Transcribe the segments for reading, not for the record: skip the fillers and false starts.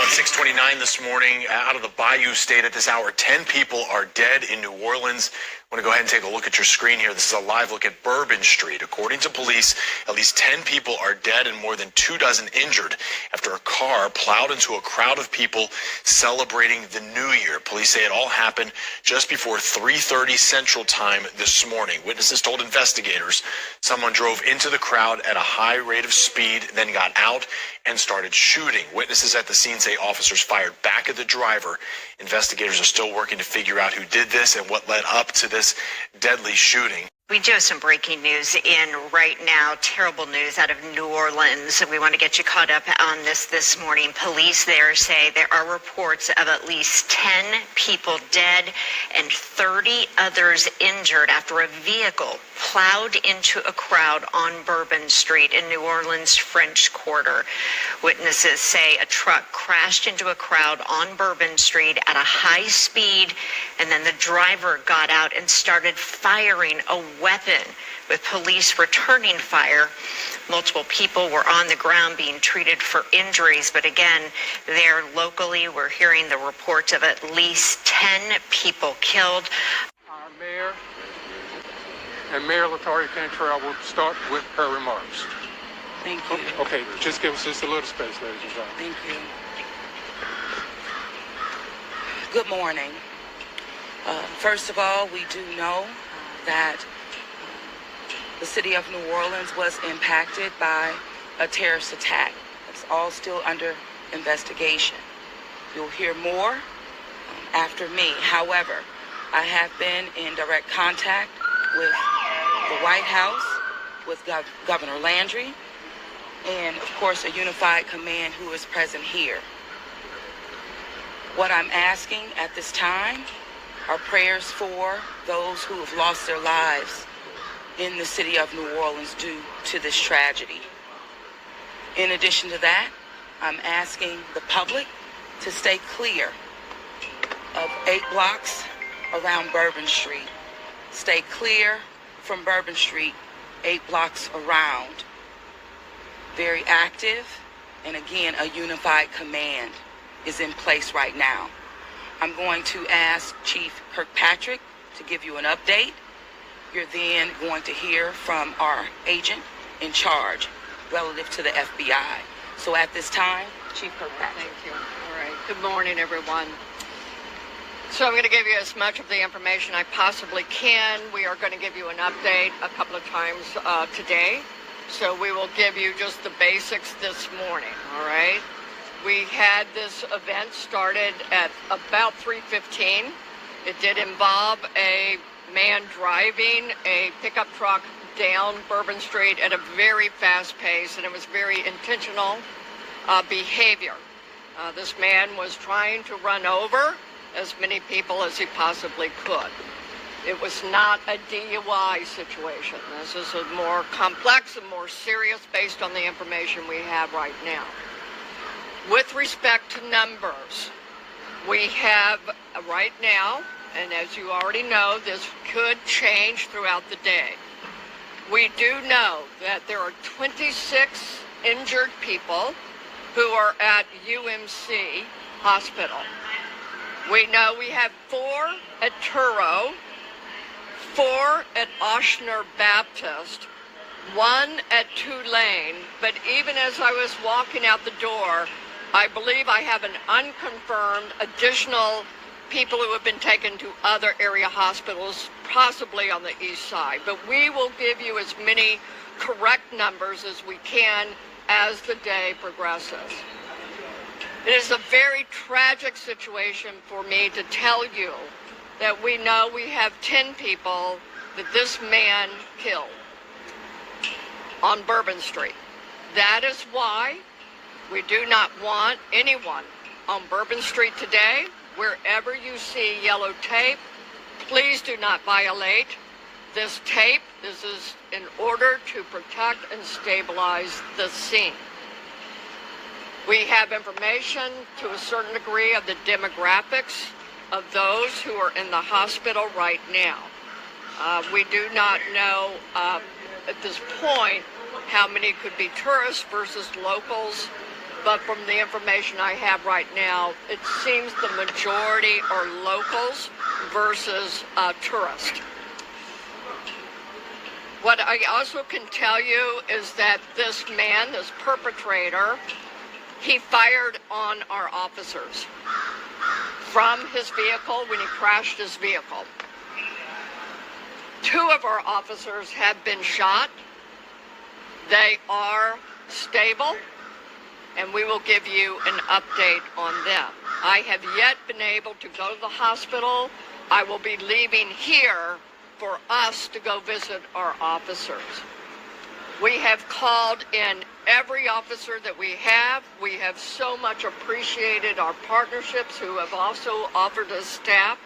Now at 6:29 this morning, out of the Bayou State at this hour, 10 people are dead in New Orleans. I want to go ahead and take a look at your screen here. This is a live look at Bourbon Street. According to police, at least 10 people are dead and more than 24 injured after a car plowed into a crowd of people celebrating the New Year. Police say it all happened just before 3:30 Central Time this morning. Witnesses told investigators someone drove into the crowd at a high rate of speed, then got out and started shooting. Witnesses at the scene say officers fired back at the driver. Investigators are still working to figure out who did this and what led up to this deadly shooting. We do have some breaking news in right now. Terrible news out of New Orleans. We want to get you caught up on this morning. Police there say there are reports of at least 10 people dead and 30 others injured after a vehicle plowed into a crowd on Bourbon Street in New Orleans' French Quarter. Witnesses say a truck crashed into a crowd on Bourbon Street at a high speed, and then the driver got out and started firing a weapon. With police returning fire, multiple people were on the ground being treated for injuries. But again, there locally, we're hearing the reports of at least 10 people killed. Our mayor and Mayor LaToya Cantrell will start with her remarks. Thank you. Okay, just give us just a little space, ladies and gentlemen. Thank you. Good morning. First of all, we do know that the city of New Orleans was impacted by a terrorist attack. It's all still under investigation. You'll hear more after me. However, I have been in direct contact with the White House, with Governor Landry, and of course a unified command who is present here. What I'm asking at this time are prayers for those who have lost their lives in the city of New Orleans due to this tragedy. In addition to that, I'm asking the public to stay clear of 8 blocks around Bourbon Street. Stay clear from Bourbon Street, 8 blocks around. Very active, and again, a unified command is in place right now. I'm going to ask Chief Kirkpatrick to give you an update. You're then going to hear from our agent in charge relative to the FBI. So at this time, Chief Kirkpatrick. Thank you. All right. Good morning, everyone. So I'm going to give you as much of the information I possibly can. We are going to give you an update a couple of times today. So we will give you just the basics this morning, all right? We had this event started at about 3:15. It did involve a man driving a pickup truck down Bourbon Street at a very fast pace, and it was very intentional behavior. This man was trying to run over as many people as he possibly could. It was not a DUI situation. This is a more complex and more serious based on the information we have right now. With respect to numbers, we have right now, and as you already know, this could change throughout the day. We do know that there are 26 injured people who are at UMC Hospital. We know we have 4 at Turo, 4 at Ochsner Baptist, 1 at Tulane, but even as I was walking out the door, I believe I have an unconfirmed additional people who have been taken to other area hospitals, possibly on the east side. But we will give you as many correct numbers as we can as the day progresses. It is a very tragic situation for me to tell you that we know we have 10 people that this man killed on Bourbon Street. That is why we do not want anyone on Bourbon Street today. Wherever you see yellow tape, please do not violate this tape. This is in order to protect and stabilize the scene. We have information to a certain degree of the demographics of those who are in the hospital right now. We do not know at this point how many could be tourists versus locals. but from the information I have right now, it seems the majority are locals versus tourists. What I also can tell you is that this man, this perpetrator, he fired on our officers from his vehicle when he crashed his vehicle. 2 of our officers have been shot. They are stable, and we will give you an update on them. I have yet been able to go to the hospital. I will be leaving here for us to go visit our officers. We have called in every officer that we have. We have so much appreciated our partnerships who have also offered us staff.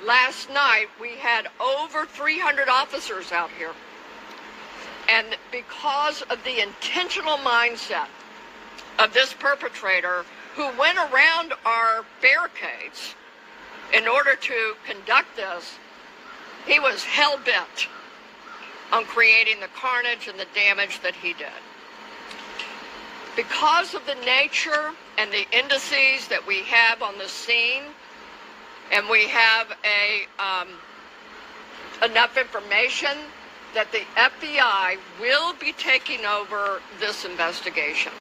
Last night, we had over 300 officers out here. And because of the intentional mindset of this perpetrator who went around our barricades in order to conduct this, he was hell-bent on creating the carnage and the damage that he did. Because of the nature and the indices that we have on the scene, and we have enough information that the FBI will be taking over this investigation.